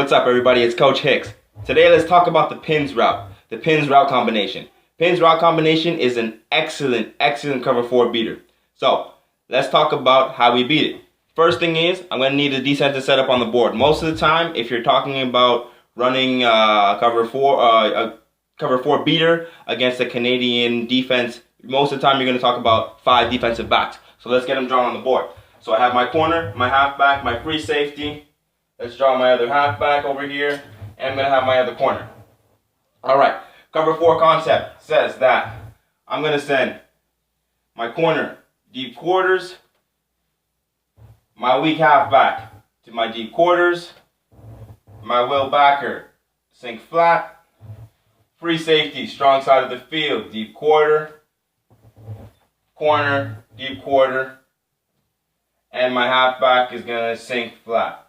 What's up, everybody? It's Coach Hicks. Today, let's talk about the pins route. The pins route combination. Pins route combination is an excellent cover 4 beater. So, let's talk about how we beat it. First thing is, I'm going to need a defensive setup on the board. Most of the time, if you're talking about running a cover 4 beater against a Canadian defense, most of the time you're going to talk about 5 defensive backs. So let's get them drawn on the board. So I have my corner, my halfback, my free safety. Let's draw my other halfback over here, and I'm going to have my other corner. Alright, cover 4 concept says that I'm going to send my corner deep quarters, my weak halfback to my deep quarters, my will backer sink flat, free safety strong side of the field, deep quarter, corner, deep quarter, and my halfback is going to sink flat.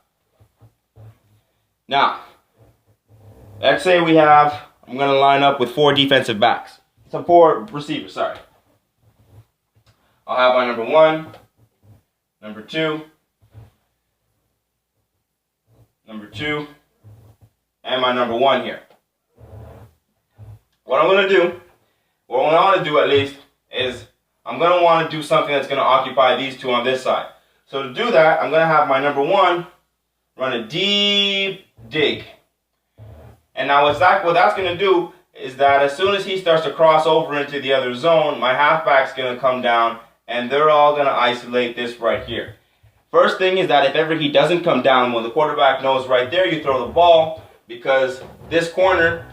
Now, let's say I'm going to line up with 4 defensive backs. So 4 receivers, sorry. I'll have my number 1, number 2, and my number 1 here. What I'm going to do, what I want to do at least, is I'm going to want to do something that's going to occupy these 2 on this side. So to do that, I'm going to have my number 1 run a deep dig. And now what that's going to do is that as soon as he starts to cross over into the other zone, my halfback's going to come down and they're all going to isolate this right here. First thing is that if ever he doesn't come down, well, the quarterback knows right there you throw the ball, because this corner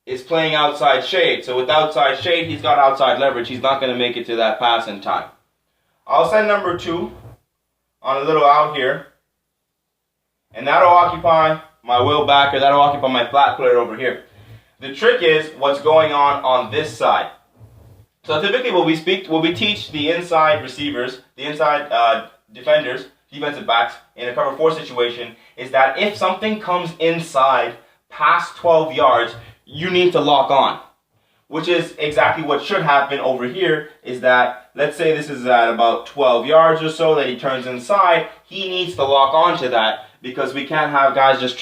is playing outside shade. So with outside shade, he's got outside leverage. He's not going to make it to that pass in time. I'll send number 2 on a little out here. And that'll occupy my will backer, that'll occupy my flat player over here. The trick is what's going on this side. So typically what we teach the inside receivers, the inside defenders, defensive backs in a cover 4 situation is that if something comes inside past 12 yards, you need to lock on. Which is exactly what should happen over here, is that, let's say this is at about 12 yards or so that he turns inside, he needs to lock on to that, because we can't have guys just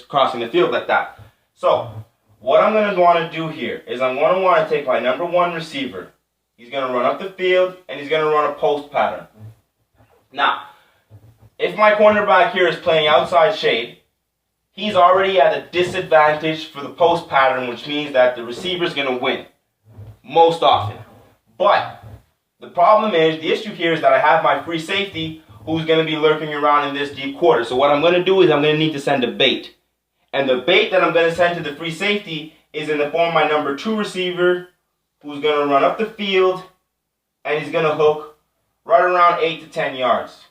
crossing the field like that. So, what I'm going to want to do here is I'm going to want to take my number 1 receiver. He's going to run up the field, and he's going to run a post pattern. Now, if my cornerback here is playing outside shade, he's already at a disadvantage for the post pattern, which means that the receiver's going to win most often. But the problem is, the issue here is that I have my free safety who's going to be lurking around in this deep quarter. So what I'm going to do is I'm going to need to send a bait. And the bait that I'm going to send to the free safety is in the form of my number 2 receiver, who's going to run up the field, and he's going to hook right around 8 to 10 yards.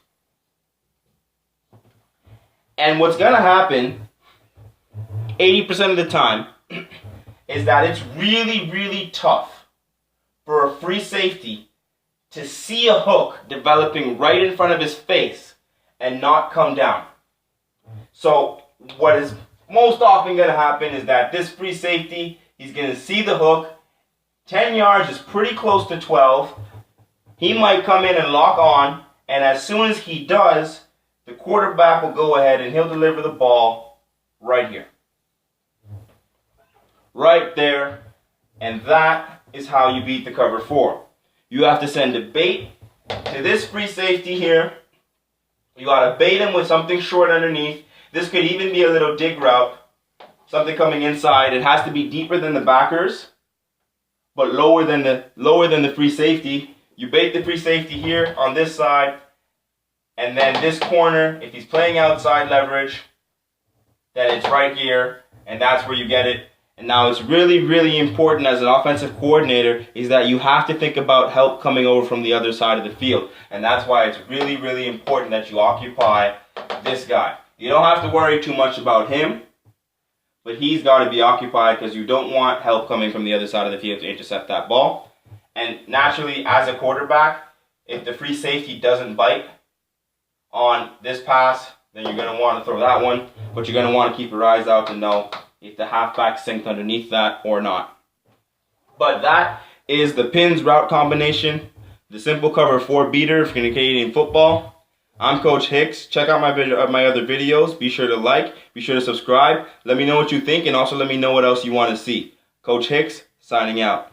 And what's going to happen 80% of the time is that it's really tough for a free safety to see a hook developing right in front of his face and not come down. So what is most often going to happen is that this free safety, he's going to see the hook. 10 yards is pretty close to 12. He might come in and lock on, and as soon as he does, the quarterback will go ahead and he'll deliver the ball right here. Right there. And that is how you beat the cover 4. You have to send a bait to this free safety here. You got to bait him with something short underneath. This could even be a little dig route. Something coming inside. It has to be deeper than the backers, but lower than the free safety. You bait the free safety here on this side. And then this corner, if he's playing outside leverage, then it's right here. And that's where you get it. And now it's really important as an offensive coordinator is that you have to think about help coming over from the other side of the field. And that's why it's really important that you occupy this guy. You don't have to worry too much about him, but he's got to be occupied because you don't want help coming from the other side of the field to intercept that ball. And naturally, as a quarterback, if the free safety doesn't bite on this pass, then you're going to want to throw that one, but you're going to want to keep your eyes out to know if the halfback synced underneath that or not. But that is the pins route combination, the simple cover 4 beater for Canadian football. I'm Coach Hicks. Check out my other videos. Be sure to like, be sure to subscribe. Let me know what you think, and also let me know what else you want to see. Coach Hicks, signing out.